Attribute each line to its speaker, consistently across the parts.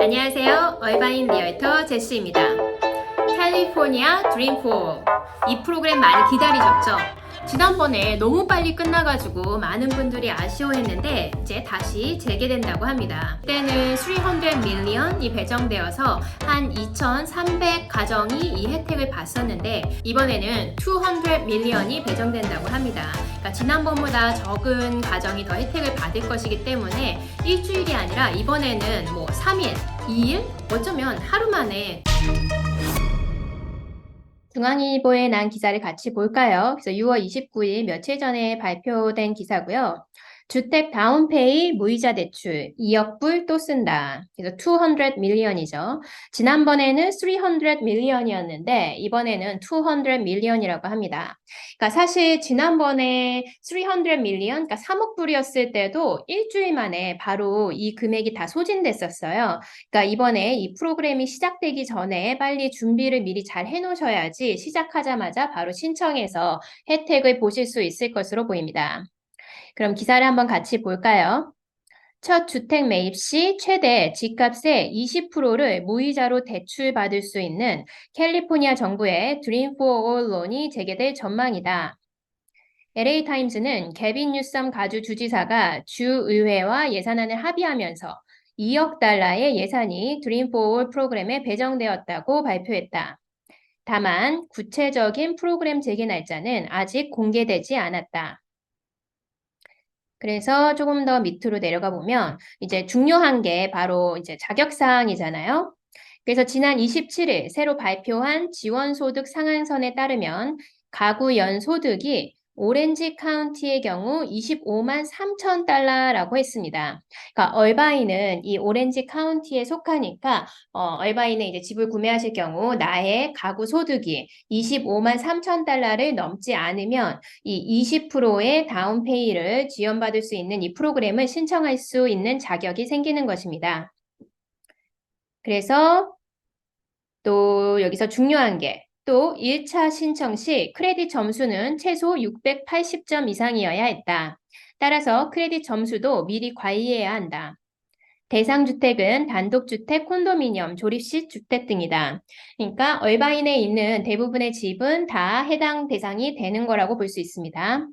Speaker 1: 안녕하세요. 얼바인 리얼터 제시입니다. 캘리포니아 드림4 이 프로그램 많이 기다리셨죠? 지난번에 너무 빨리 끝나가지고 많은 분들이 아쉬워했는데 이제 다시 재개된다고 합니다. 그때는 300 밀리언이 배정되어서 한 2,300 가정이 이 혜택을 봤었는데 이번에는 200 밀리언이 배정된다고 합니다. 그러니까 지난번보다 적은 가정이 더 혜택을 받을 것이기 때문에 일주일이 아니라 이번에는 3일, 2일, 어쩌면 하루 만에 중앙일보에 난 기사를 같이 볼까요? 그래서 6월 29일 며칠 전에 발표된 기사고요. 주택 다운페이 무이자 대출 2억 불 또 쓴다. 그래서 200 밀리언이죠. 지난번에는 300 밀리언이었는데 이번에는 200 밀리언이라고 합니다. 그러니까 사실 지난번에 300 밀리언, 그러니까 3억 불이었을 때도 일주일 만에 바로 이 금액이 다 소진됐었어요. 그러니까 이번에 이 프로그램이 시작되기 전에 빨리 준비를 미리 잘 해놓으셔야지 시작하자마자 바로 신청해서 혜택을 보실 수 있을 것으로 보입니다. 그럼 기사를 한번 같이 볼까요? 첫 주택 매입 시 최대 집값의 20%를 무이자로 대출받을 수 있는 캘리포니아 정부의 드림 포 올 론이 재개될 전망이다. LA타임즈는 개빈 뉴섬 가주 주지사가 주의회와 예산안을 합의하면서 2억 달러의 예산이 드림 포 올 프로그램에 배정되었다고 발표했다. 다만 구체적인 프로그램 재개 날짜는 아직 공개되지 않았다. 그래서 조금 더 밑으로 내려가 보면 이제 중요한 게 바로 이제 자격사항이잖아요. 그래서 지난 27일 새로 발표한 지원소득 상한선에 따르면 가구 연소득이 오렌지 카운티의 경우 25만 3천 달러라고 했습니다. 그러니까 얼바인은 이 오렌지 카운티에 속하니까 얼바인은 이제 집을 구매하실 경우 나의 가구 소득이 25만 3천 달러를 넘지 않으면 이 20%의 다운페이를 지원받을 수 있는 이 프로그램을 신청할 수 있는 자격이 생기는 것입니다. 그래서 또 여기서 중요한 게 또 1차 신청 시 크레딧 점수는 최소 680점 이상이어야 했다. 따라서 크레딧 점수도 미리 관리해야 한다. 대상 주택은 단독주택, 콘도미니엄, 조립식 주택 등이다. 그러니까 얼바인에 있는 대부분의 집은 다 해당 대상이 되는 거라고 볼 수 있습니다.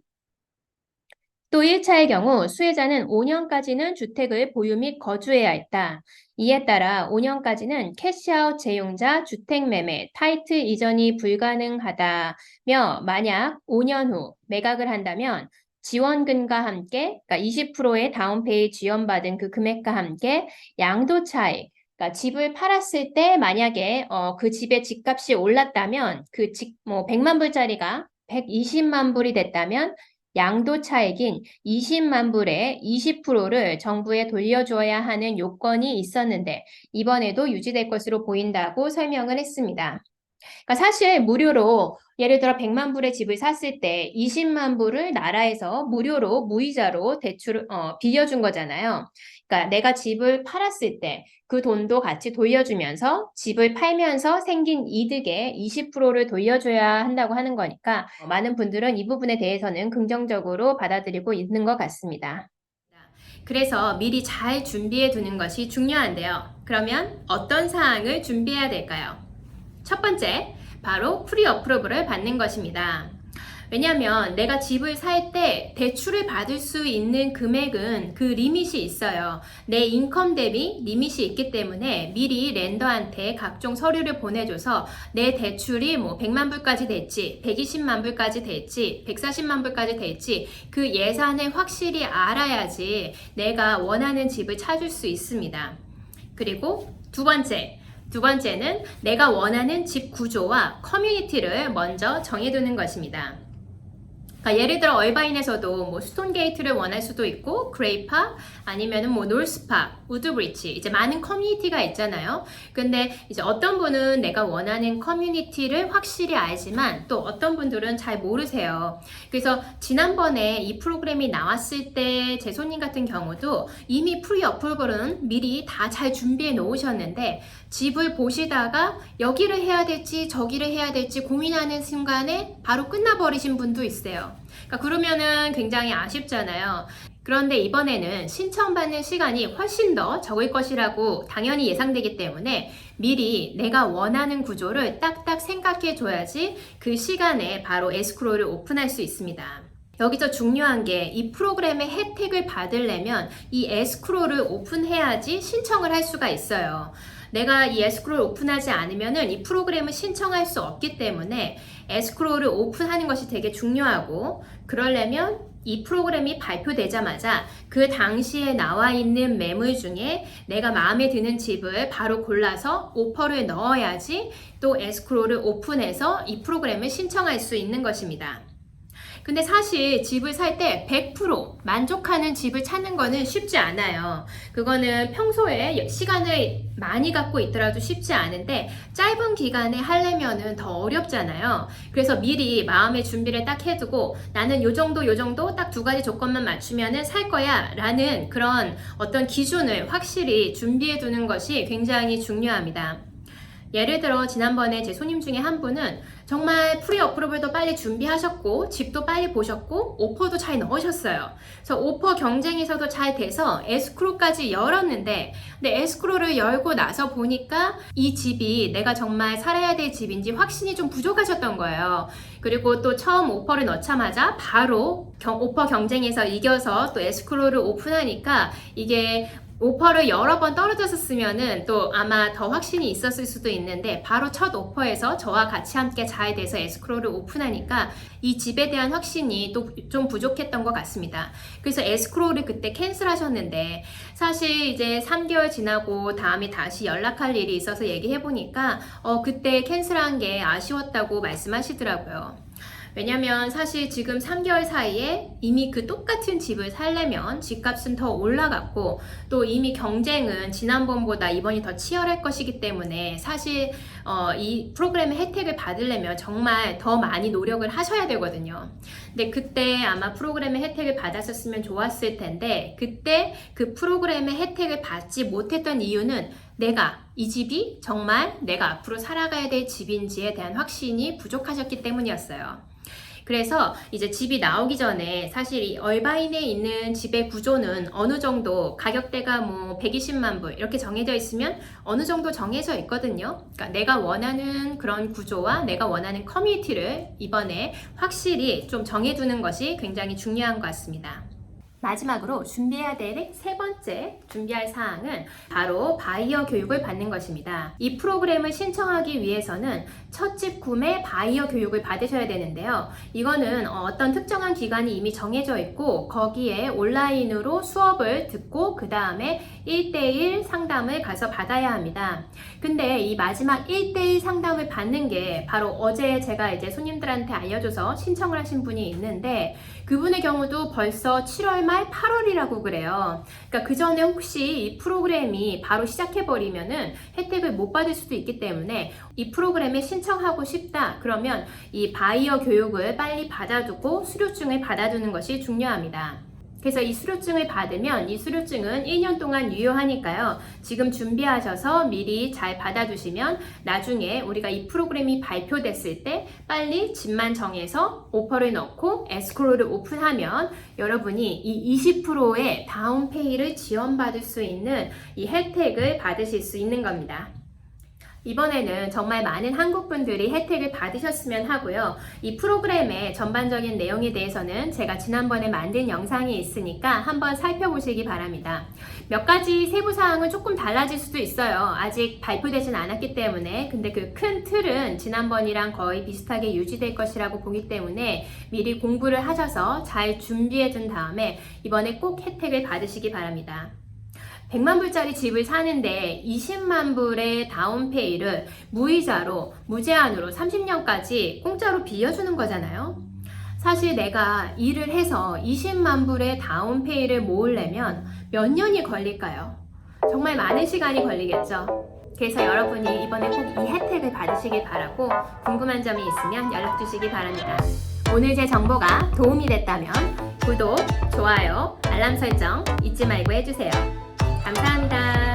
Speaker 1: 또 1차의 경우 수혜자는 5년까지는 주택을 보유 및 거주해야 했다. 이에 따라 5년까지는 캐시아웃 제용자 주택 매매, 타이틀 이전이 불가능하다며 만약 5년 후 매각을 한다면 지원금과 함께 그러니까 20%의 다운페이 지원받은 그 금액과 함께 양도 차익 그러니까 집을 팔았을 때 만약에 그 집의 집값이 올랐다면 그 집 100만 불짜리가 120만 불이 됐다면 양도 차익인 20만 불의 20%를 정부에 돌려줘야 하는 요건이 있었는데 이번에도 유지될 것으로 보인다고 설명을 했습니다. 그러니까 사실 무료로 예를 들어 100만 불의 집을 샀을 때 20만 불을 나라에서 무료로 무이자로 대출 빌려준 거잖아요. 그러니까 내가 집을 팔았을 때 그 돈도 같이 돌려주면서 집을 팔면서 생긴 이득의 20%를 돌려줘야 한다고 하는 거니까 많은 분들은 이 부분에 대해서는 긍정적으로 받아들이고 있는 것 같습니다. 그래서 미리 잘 준비해 두는 것이 중요한데요. 그러면 어떤 사항을 준비해야 될까요? 첫 번째, 바로 프리 어프로브를 받는 것입니다. 왜냐하면 내가 집을 살 때 대출을 받을 수 있는 금액은 그 리밋이 있어요. 내 인컴 대비 리밋이 있기 때문에 미리 렌더한테 각종 서류를 보내줘서 내 대출이 100만 불까지 될지, 120만 불까지 될지, 140만 불까지 될지 그 예산을 확실히 알아야지 내가 원하는 집을 찾을 수 있습니다. 그리고 두 번째는 내가 원하는 집 구조와 커뮤니티를 먼저 정해두는 것입니다. 그러니까 예를 들어 얼바인에서도 스톤게이트를 원할 수도 있고 그레이파 아니면은 노스파, 우드브리치 이제 많은 커뮤니티가 있잖아요. 근데 이제 어떤 분은 내가 원하는 커뮤니티를 확실히 알지만 또 어떤 분들은 잘 모르세요. 그래서 지난번에 이 프로그램이 나왔을 때 제 손님 같은 경우도 이미 프리 어플은 미리 다 잘 준비해 놓으셨는데 집을 보시다가 여기를 해야 될지 저기를 해야 될지 고민하는 순간에 바로 끝나버리신 분도 있어요. 그러니까 그러면은 굉장히 아쉽잖아요. 그런데 이번에는 신청받는 시간이 훨씬 더 적을 것이라고 당연히 예상되기 때문에 미리 내가 원하는 구조를 딱딱 생각해 줘야지 그 시간에 바로 에스크로를 오픈할 수 있습니다. 여기서 중요한 게 이 프로그램의 혜택을 받으려면 이 에스크로를 오픈해야지 신청을 할 수가 있어요. 내가 이 에스크로를 오픈하지 않으면은 이 프로그램을 신청할 수 없기 때문에 에스크로를 오픈하는 것이 되게 중요하고, 그러려면 이 프로그램이 발표되자마자 그 당시에 나와 있는 매물 중에 내가 마음에 드는 집을 바로 골라서 오퍼를 넣어야지 또 에스크로를 오픈해서 이 프로그램을 신청할 수 있는 것입니다. 근데 사실 집을 살 때 100% 만족하는 집을 찾는 거는 쉽지 않아요. 그거는 평소에 시간을 많이 갖고 있더라도 쉽지 않은데 짧은 기간에 하려면은 더 어렵잖아요. 그래서 미리 마음의 준비를 딱 해두고 나는 요 정도 딱 2가지 조건만 맞추면은 살 거야 라는 그런 어떤 기준을 확실히 준비해 두는 것이 굉장히 중요합니다. 예를 들어 지난번에 제 손님 중에 한 분은 정말 프리 어프로벌도 빨리 준비하셨고 집도 빨리 보셨고 오퍼도 잘 넣으셨어요. 그래서 오퍼 경쟁에서도 잘 돼서 에스크로까지 열었는데, 근데 에스크로를 열고 나서 보니까 이 집이 내가 정말 살아야 될 집인지 확신이 좀 부족하셨던 거예요. 그리고 또 처음 오퍼를 넣자마자 바로 오퍼 경쟁에서 이겨서 또 에스크로를 오픈하니까 이게 오퍼를 여러 번 떨어졌었으면은 또 아마 더 확신이 있었을 수도 있는데 바로 첫 오퍼에서 저와 같이 함께 잘 돼서 에스크로를 오픈하니까 이 집에 대한 확신이 또 좀 부족했던 것 같습니다. 그래서 에스크로를 그때 캔슬하셨는데 사실 이제 3개월 지나고 다음에 다시 연락할 일이 있어서 얘기해보니까 그때 캔슬한 게 아쉬웠다고 말씀하시더라고요. 왜냐면 사실 지금 3개월 사이에 이미 그 똑같은 집을 살려면 집값은 더 올라갔고 또 이미 경쟁은 지난번보다 이번이 더 치열할 것이기 때문에 사실 이 프로그램의 혜택을 받으려면 정말 더 많이 노력을 하셔야 되거든요. 근데 그때 아마 프로그램의 혜택을 받았었으면 좋았을 텐데 그때 그 프로그램의 혜택을 받지 못했던 이유는 내가 이 집이 정말 내가 앞으로 살아가야 될 집인지에 대한 확신이 부족하셨기 때문이었어요. 그래서 이제 집이 나오기 전에 사실 이 얼바인에 있는 집의 구조는 어느 정도 가격대가 뭐 120만 불 이렇게 정해져 있으면 어느 정도 정해져 있거든요. 그러니까 내가 원하는 그런 구조와 내가 원하는 커뮤니티를 이번에 확실히 좀 정해두는 것이 굉장히 중요한 것 같습니다. 마지막으로 준비해야 될 3번째 준비할 사항은 바로 바이어 교육을 받는 것입니다. 이 프로그램을 신청하기 위해서는 첫 집 구매 바이어 교육을 받으셔야 되는데요. 이거는 어떤 특정한 기간이 이미 정해져 있고 거기에 온라인으로 수업을 듣고 그 다음에 1대1 상담을 가서 받아야 합니다. 근데 이 마지막 1대1 상담을 받는 게 바로 어제 제가 이제 손님들한테 알려줘서 신청을 하신 분이 있는데 그분의 경우도 벌써 7월 말 8월이라고 그래요. 그러니까 그 전에 혹시 이 프로그램이 바로 시작해버리면은 혜택을 못 받을 수도 있기 때문에 이 프로그램에 신청하고 싶다 그러면 이 바이어 교육을 빨리 받아두고 수료증을 받아두는 것이 중요합니다. 그래서 이 수료증을 받으면 이 수료증은 1년 동안 유효하니까요. 지금 준비하셔서 미리 잘 받아두시면 나중에 우리가 이 프로그램이 발표됐을 때 빨리 집만 정해서 오퍼를 넣고 에스크로를 오픈하면 여러분이 이 20%의 다운페이를 지원받을 수 있는 이 혜택을 받으실 수 있는 겁니다. 이번에는 정말 많은 한국분들이 혜택을 받으셨으면 하고요. 이 프로그램의 전반적인 내용에 대해서는 제가 지난번에 만든 영상이 있으니까 한번 살펴보시기 바랍니다. 몇 가지 세부사항은 조금 달라질 수도 있어요. 아직 발표되진 않았기 때문에. 근데 그 큰 틀은 지난번이랑 거의 비슷하게 유지될 것이라고 보기 때문에 미리 공부를 하셔서 잘 준비해 둔 다음에 이번에 꼭 혜택을 받으시기 바랍니다. 100만 불짜리 집을 사는데 20만 불의 다운페이를 무이자로 무제한으로 30년까지 공짜로 빌려주는 거잖아요. 사실 내가 일을 해서 20만 불의 다운페이를 모으려면 몇 년이 걸릴까요? 정말 많은 시간이 걸리겠죠. 그래서 여러분이 이번에 꼭 이 혜택을 받으시길 바라고 궁금한 점이 있으면 연락 주시기 바랍니다. 오늘 제 정보가 도움이 됐다면 구독, 좋아요, 알람 설정 잊지 말고 해주세요. 감사합니다.